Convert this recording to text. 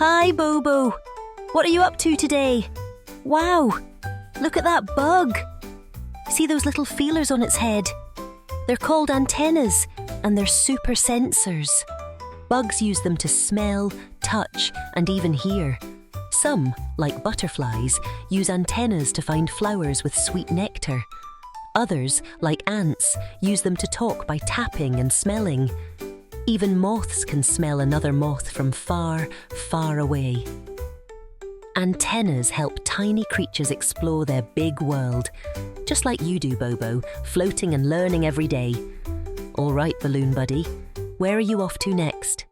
Hi, Bobo. What are you up to today? Wow, look at that bug. See those little feelers on its head? They're called antennas, and they're super sensors. Bugs use them to smell, touch, and even hear. Some, like butterflies, use antennas to find flowers with sweet nectar. Others, like ants, use them to talk by tapping and smelling. Even moths can smell another moth from far, far away. Antennas help tiny creatures explore their big world, just like you do, Bobo, floating and learning every day. All right, balloon buddy, where are you off to next?